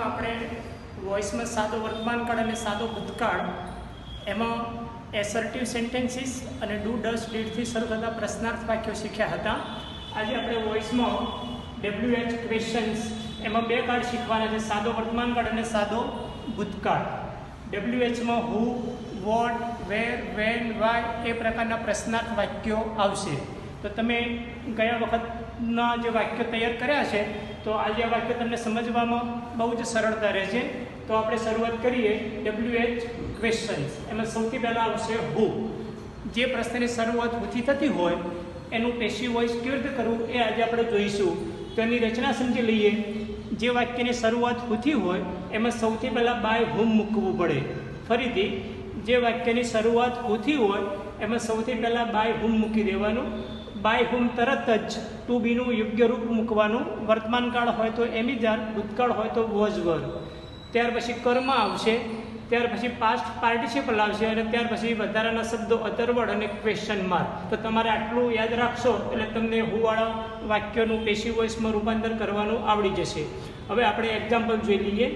આપણે વોઇસમાં સાદો વર્તમાનકાળ અને સાદો ભૂતકાળ એમાં એસર્ટિવ સેન્ટેન્સીસ અને ડુ ડસ ડીડથી શરૂ થતા પ્રશ્નાર્થ વાક્યો શીખ્યા હતા. આજે આપણે વોઇસમાં WH ક્વેશ્ચન્સ એમાં બે કાર્ડ શીખવાના છે, સાદો વર્તમાનકાળ અને સાદો ભૂતકાળ. WHમાં હુ, વોટ, વેર, વેન, વાય એ પ્રકારના પ્રશ્નાર્થ વાક્યો આવશે. તો તમે ગયા વખતના જે વાક્યો તૈયાર કર્યા છે તો આજે આ વાક્ય તમને સમજવામાં બહુ જ સરળતા રહેશે. તો આપણે શરૂઆત કરીએ WH ક્વેશ્ચન્સ. એમાં સૌથી પહેલાં આવશે હુ. જે પ્રશ્નની શરૂઆત હુથી થતી હોય એનું પેશિવ વોઇસ કેવી રીતે કરવું એ આજે આપણે જોઈશું. તો એની રચના સમજી લઈએ. જે વાક્યની શરૂઆત હુથી હોય એમાં સૌથી પહેલાં બાય હુમ મૂકવું પડે. ફરીથી, જે વાક્યની શરૂઆત હુથી હોય એમાં સૌથી પહેલાં બાય હુમ મૂકી દેવાનું. બાય હુમ તરત જ ટુ બીનું યોગ્ય રૂપ મૂકવાનું. વર્તમાનકાળ હોય તો એમિજાર, ભૂતકાળ હોય તો વોઝ વર. ત્યાર પછી કર્મ આવશે, ત્યાર પછી પાસ્ટ પાર્ટિસિપલ આવશે અને ત્યાર પછી વધારાના શબ્દો અધરવર્ડ અને ક્વેશ્ચન માર્ક. તો તમારે આટલું યાદ રાખશો એટલે તમને હુવાળા વાક્યોનું પેશિવ વોઇસમાં રૂપાંતર કરવાનું આવડી જશે. હવે આપણે એક્ઝામ્પલ જોઈ લઈએ.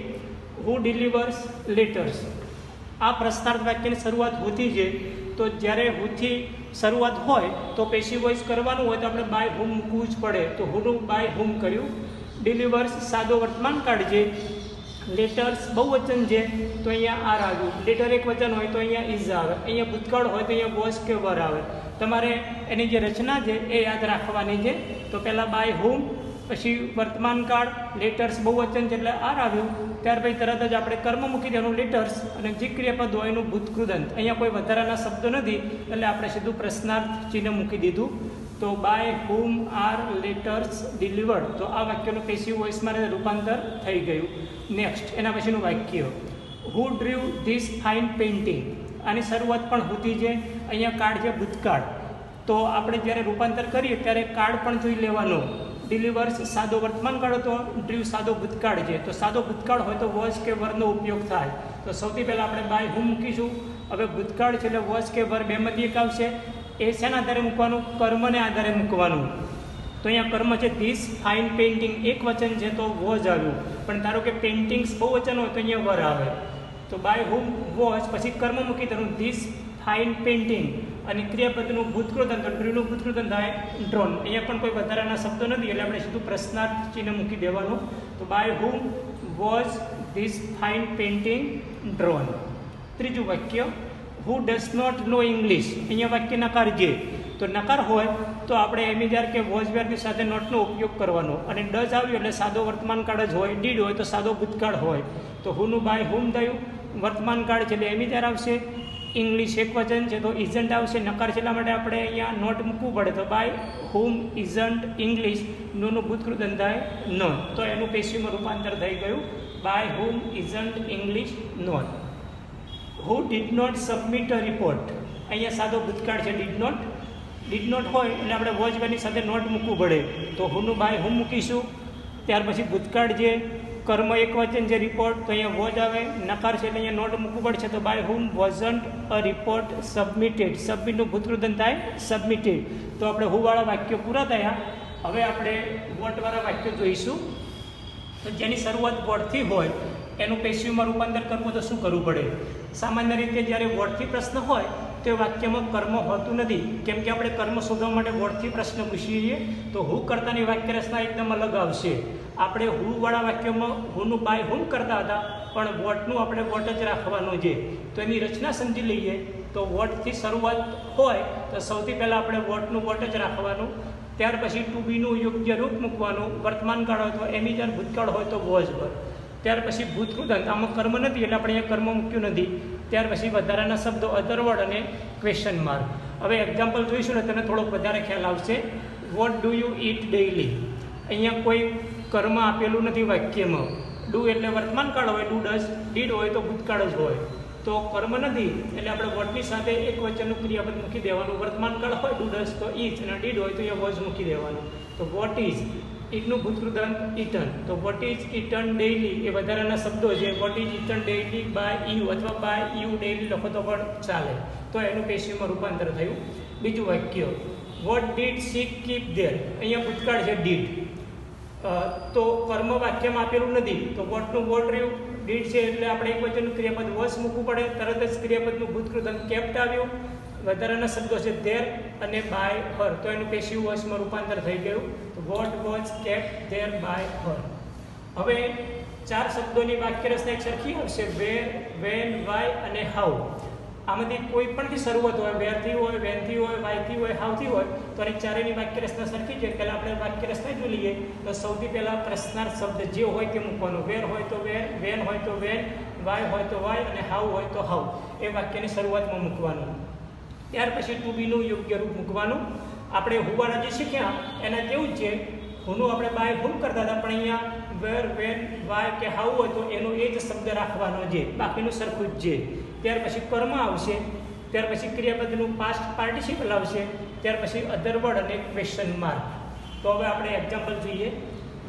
હુ ડિલિવર્સ લેટર્સ. આ પ્રશ્નાર્થ વાક્યની શરૂઆત હુથી છે. તો જ્યારે હુથી શરૂઆત હોય તો પેશિવ વોઇસ કરવાનું હોય તો આપણે બાય હુમ મૂકવું જ પડે. તો હુનું બાય હુમ કર્યું. ડિલિવર્સ સાદો વર્તમાનકાળ છે. લેટર્સ બહુવચન છે તો અહીંયા આર આવ્યું. લેટર એક વચન હોય તો અહીંયા ઇઝ આવે. અહીંયા ભૂતકાળ હોય તો અહીંયા વોઝ કે વર આવે. તમારે એની જે રચના છે એ યાદ રાખવાની છે. તો પહેલાં બાય હુમ, પછી વર્તમાનકાળ, લેટર્સ બહુવચન છે એટલે આર આવ્યું. ત્યાર પછી તરત જ આપણે કર્મ મૂકી દેવાનું લેટર્સ અને જે ક્રિયાપદ હોય એનું ભૂતકૃદંત. અહીંયા કોઈ વધારાના શબ્દો નથી એટલે આપણે સીધું પ્રશ્નાર્થ ચિહ્ન મૂકી દીધું. તો by whom are letters delivered. તો આ વાક્યનું પેશિવ વોઇસમાં રૂપાંતર થઈ ગયું. નેક્સ્ટ, એના પછીનું વાક્ય હુ ડ્રીવ ધીસ ફાઇન પેઇન્ટિંગ. આની શરૂઆત પણ હોતી છે. અહીંયા કાર્ડ છે ભૂતકાળ. તો આપણે જ્યારે રૂપાંતર કરીએ ત્યારે કાર્ડ પણ જોઈ લેવાનો. ડિલિવર્સ સાદો વર્તમાનકાળ હતો, ડ્રીવ સાદો ભૂતકાળ છે. તો સાદો ભૂતકાળ હોય તો વોઝ કે વરનો ઉપયોગ થાય. તો સૌથી પહેલાં આપણે બાય હુમ મૂકીશું. હવે ભૂતકાળ છે એટલે વોઝ કે વર બેમાંથી એક આવશે. એ શેના આધારે મૂકવાનું? કર્મને આધારે મૂકવાનું. તો અહીંયા કર્મ છે ધીસ ફાઇન પેઇન્ટિંગ, એક વચન છે તો વોઝ આવ્યું. પણ ધારો કે પેઇન્ટિંગ્સ બહુ વચન હોય તો અહીંયા વર આવે. તો બાય હુમ વોઝ, પછી કર્મ મૂકી દેવાનું ધીસ ફાઇન પેઇન્ટિંગ અને ક્રિયાપદનું ભૂતકૃદંત, ડ્રીવનું ભૂતકૃદંત થાય ડ્રોન. અહીંયા પણ કોઈ વધારાના શબ્દો નથી એટલે આપણે સીધું પ્રશ્નાર્થ ચિહ્ન મૂકી દેવાનું. તો by whom was this fine painting drawn. ત્રીજું વાક્ય who does not know English. અહીંયા વાક્ય નકાર છે. તો નકાર હોય તો આપણે એમિજાર કે વોઝવેરની સાથે નોટનો ઉપયોગ કરવાનો. અને ડઝ આવ્યું એટલે સાદો વર્તમાનકાળ જ હોય. ડીડ હોય તો સાદો ભૂતકાળ હોય. તો હુનું બાય હુમ થયું. વર્તમાનકાળ છે એટલે એમિજાર આવશે. ઇંગ્લિશ એક વચન છે તો ઇઝન્ટ આવશે. નકાર છે એટલા માટે આપણે અહીંયા નોટ મૂકવું પડે. તો બાય હુમ ઇઝન્ટ ઇંગ્લિશ. નોનું ભૂતકૃદંત થાય નોટ. તો એનું પેશિવમાં રૂપાંતર થઈ ગયું. By whom isn't English not. Who did not submit a report. અહીંયા સાદો ભૂતકાળ છે ડીડ નોટ. ડીડ નોટ હોય એટલે આપણે વોઝવેરની સાથે નોટ મૂકવું પડે. તો હુનું બાય હુમ મૂકીશું. ત્યાર પછી ભૂતકાળ છે, કર્મ એક વચન છે રિપોર્ટ, તો અહીંયા વોઝ આવે. નકાર છે એટલે અહીંયા નોટ મૂકવું પડશે. તો by whom wasn't a report submitted. સબમિટનું ભૂતકૃદંત થાય સબમિટેડ. તો આપણે હુવાળા વાક્યો પૂરા થયા. હવે આપણે વોટવાળા વાક્યો જોઈશું. તો જેની શરૂઆત વોટથી હોય એનું પેશિવમાં રૂપાંતર કરવું તો શું કરવું પડે? સામાન્ય રીતે જ્યારે વોટથી પ્રશ્ન હોય તો વાક્યમાં કર્મ હોતું નથી. કેમ કે આપણે કર્મ શોધવા માટે વોટથી પ્રશ્ન પૂછીએ છીએ. તો હુ કરતાની વાક્ય રચના એકદમ અલગ આવશે. આપણે હુવાળા વાક્યોમાં હુનું બાય હુમ કરતા હતા પણ વોટનું આપણે વોટ જ રાખવાનું છે. તો એની રચના સમજી લઈએ. તો વોટથી શરૂઆત હોય તો સૌથી પહેલાં આપણે વોટનું વોટ જ રાખવાનું. ત્યાર પછી ટુ બીનું યોગ્ય રૂપ મૂકવાનું. વર્તમાનકાળ હોય તો એમિજાર, ભૂતકાળ હોય તો વોઝ વર. ત્યાર પછી ભૂતકૃદંત. આમાં કર્મ નથી એટલે આપણે અહીંયા કર્મ મૂક્યું નથી. ત્યાર પછી વધારાના શબ્દો અધરવર્ડ અને ક્વેશ્ચન માર્ક. હવે એક્ઝામ્પલ જોઈશું ને તમને થોડોક વધારે ખ્યાલ આવશે. What do you it daily. અહીંયા કોઈ કર્મ આપેલું નથી વાક્યમાં. ડુ એટલે વર્તમાનકાળ હોય, ડુ ડઝ. ડીડ હોય તો ભૂતકાળ જ હોય. તો કર્મ નથી એટલે આપણે વોટની સાથે એક વચનનું ક્રિયાપદ મૂકી દેવાનું. વર્તમાનકાળ હોય ડુ ડઝ તો ઇઝ અને ડીડ હોય તો અહીંયા વોઝ મૂકી દેવાનું. તો વોટ ઇઝ, ઇટનું ભૂતકૃદંત ઇટન. તો વોટ ઇઝ ઇટન ડેઇલી એ વધારાના શબ્દો છે. What is eaten daily by you અથવા બાય યુ ડેઇલી લખો તો પણ ચાલે. તો એનું પેશિવમાં રૂપાંતર થયું. બીજું વાક્ય what did she keep there. અહીંયા ભૂતકાળ છે ડીડ. તો કર્મ વાક્યમાં આપેલું નથી, તો વોટનું વોટ રહ્યું, ડીડ છે એટલે આપણે એક વચનનું ક્રિયાપદ વોઝ મૂકવું પડે, તરત જ ક્રિયાપદનું ભૂતકૃત કેપ્ટ આવ્યું, વધારાના શબ્દો છે ધેર અને બાય હર, તો એનું પેસિવ વોઇસમાં રૂપાંતર થઈ ગયું, તો what was kept there by her. હવે 4 શબ્દોની વાક્ય રચના એક સરખી આવશે, વેર, વેન, વાય અને હાઉ. આમાંથી કોઈ પણથી શરૂઆત હોય, વેરથી હોય, વેનથી હોય, વાયથી હોય, હાઉથી હોય, તો આની ચારેયની વાક્ય રચના સરખી છે. પહેલાં આપણે વાક્ય રચના જોઈ લઈએ, તો સૌથી પહેલાં પ્રશ્નાર્થ શબ્દ જે હોય તે મૂકવાનો, વેર હોય તો વેર, વેન હોય તો વેન, વાય હોય તો વાય અને હાઉ હોય તો હાઉ, એ વાક્યની શરૂઆતમાં મૂકવાનું. ત્યાર પછી ટુ બીનું યોગ્ય રૂપ મૂકવાનું. આપણે હુવાના જે શીખ્યા એના જેવું જ છે, હુનું આપણે બાય હુમ કરતા હતા, પણ અહીંયા વેર, વેન, વાય કે હાઉ હોય તો એનો એ જ શબ્દ રાખવાનો છે, બાકીનું સરખું જ છે. ત્યાર પછી કર્મ આવશે, ત્યાર પછી ક્રિયાપદનું પાસ્ટ પાર્ટિસિપલ આવશે, ત્યાર પછી અધર વર્ડ અને ક્વેશ્ચન માર્ક. તો હવે આપણે એક્ઝામ્પલ જોઈએ.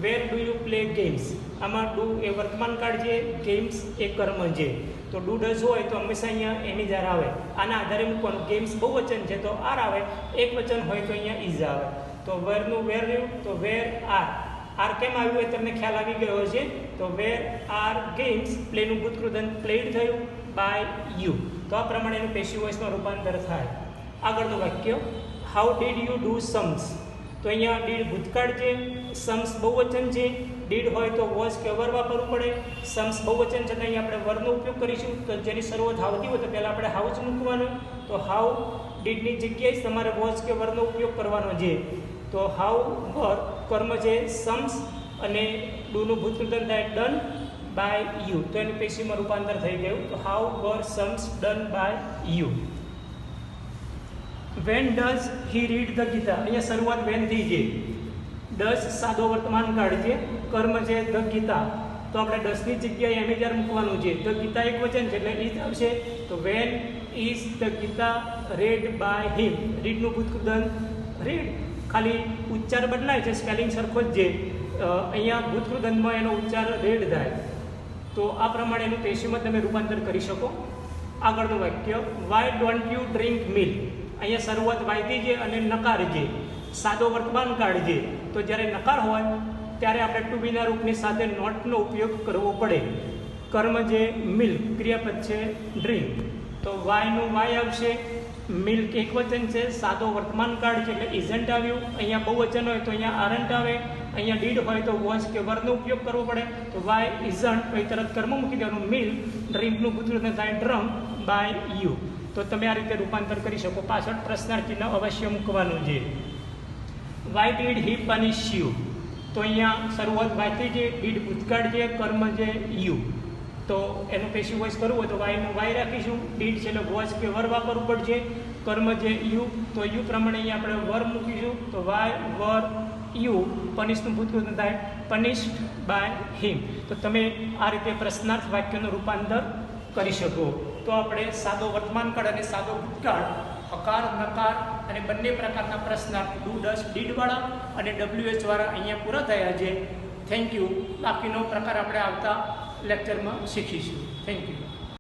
Where do you play games? આમાં ડુ એ વર્તમાન કાળ છે, ગેમ્સ એ કર્મ છે. તો ડુ ડઝ હોય તો હંમેશા અહીંયા એની જાર આવે, આના આધારે મૂકવાનું. ગેમ્સ બહુવચન છે તો આર આવે, એક વચન હોય તો અહીંયા ઇઝ આવે. તો વેરનું વેર રહ્યું, તો વેર આર. આર કેમ આવ્યું એ તમને ખ્યાલ આવી ગયો છે. તો વેર આર ગેમ્સ, પ્લેનું ભૂતકૃદન પ્લેડ થયું બાય યુ. તો આ પ્રમાણે એનું પેસિવ વોઇસમાં રૂપાંતર થાય. આગળનું વાક્ય, how did you do Sam's? તો અહીંયા ડીડ ભૂતકાળ છે, સમ્સ બહુવચન છે, ડીડ હોય તો વોઝ કે વર વાપરવું પડે. સમ્સ બહુવચન છે તો અહીંયા આપણે વરનો ઉપયોગ કરીશું, તો જેની શરૂઆત હાઉથી હોય તો પહેલાં આપણે હાઉ જ મૂકવાનું. તો હાઉ ડીડની જગ્યાએ જ તમારે વોઝ કે વરનો ઉપયોગ કરવાનો છે. તો હાઉ વર કર્મ છે સમ્સ, અને ડુનું ભૂતકૃદન થાય ડન બાય યુ, તો એનું પેશીમાં રૂપાંતર થઈ ગયું. તો how were sums done by you. When does he read the Gita? અહીંયા શરૂઆત વેનથી છે. ડઝ સાદો વર્તમાન કાળ છે, કર્મ છે ધ ગીતા, તો આપણે ડઝની જગ્યાએ એમેજાર મૂકવાનું છે. ધ ગીતા એક વચન છે એટલે ઇઝ આવશે. તો when is the Gita read by him? રીડનું ભૂતકૃદન રીડ, ખાલી ઉચ્ચાર બદલાય છે, સ્પેલિંગ સરખો જ છે. અહીંયા ભૂતકૃદનમાં એનો ઉચ્ચાર રેડ થાય. તો આ પ્રમાણે એનું પેશીમાં તમે રૂપાંતર કરી શકો. આગળનું વાક્ય, why don't you drink milk? અહીંયા શરૂઆત વાયથી છે અને નકાર છે, સાદો વર્તમાન કાળ છે. તો જ્યારે નકાર હોય ત્યારે આપણે ટુ બીના રૂપની સાથે નોટનો ઉપયોગ કરવો પડે. કર્મ જે મિલ્ક, ક્રિયાપદ છે ડ્રિંક, તો વાયનું વાય આવશે. મિલ્ક એક વચન છે, સાદો વર્તમાન કાળ છે એટલે ઇઝન્ટ આવ્યું. અહીંયા બહુવચન હોય તો અહીંયા આરન્ટ આવે. અહીંયા ડીડ હોય તો વોઝ કે વરનો ઉપયોગ કરવો પડે. તો વાય ઇઝન્ટ, પછી તરત કર્મ મૂકી દેવાનું. મિલ્ક, ડ્રિંકનું ભૂતકૃદન થાય ડ્રમ બાય યુ. તો તમે આ રીતે રૂપાંતર કરી શકો. પાછળ પ્રશ્નાર્થ ચિહ્ન અવશ્ય મૂકવાનું છે. Why did he પનિશ you? તો અહીંયા શરૂઆત વાયથી છે, ડીડ ભૂતકાળ છે, કર્મ છે યુ. તો એનું પેશિવ વોઇસ કરવું હોય તો વાયનું વાય રાખીશું. ડીડ છે એટલે વોઝ કે વર વાપરવું પડશે. કર્મ છે યુ, તો યુ પ્રમાણે અહીંયા આપણે વર મૂકીશું. તો વાય વર યુ. પનિશનું ભૂતકૃદન થાય પનિશ્ડ બાય હિમ. તો તમે આ રીતે પ્રશ્નાર્થ વાક્યનું રૂપાંતર કરી શકો. તો આપણે સાદો વર્તમાન કાળ અને સાદો ભૂતકાળ, હકાર, નકાર અને બંને પ્રકારના પ્રશ્નાર્થ ડુ ડઝ ડીડવાળા અને WH વાળા અહીંયા પૂરા થયા છે. Thank you. બાકીનો પ્રકાર આપણે આવતા લેક્ચરમાં શીખીશું. Thank you.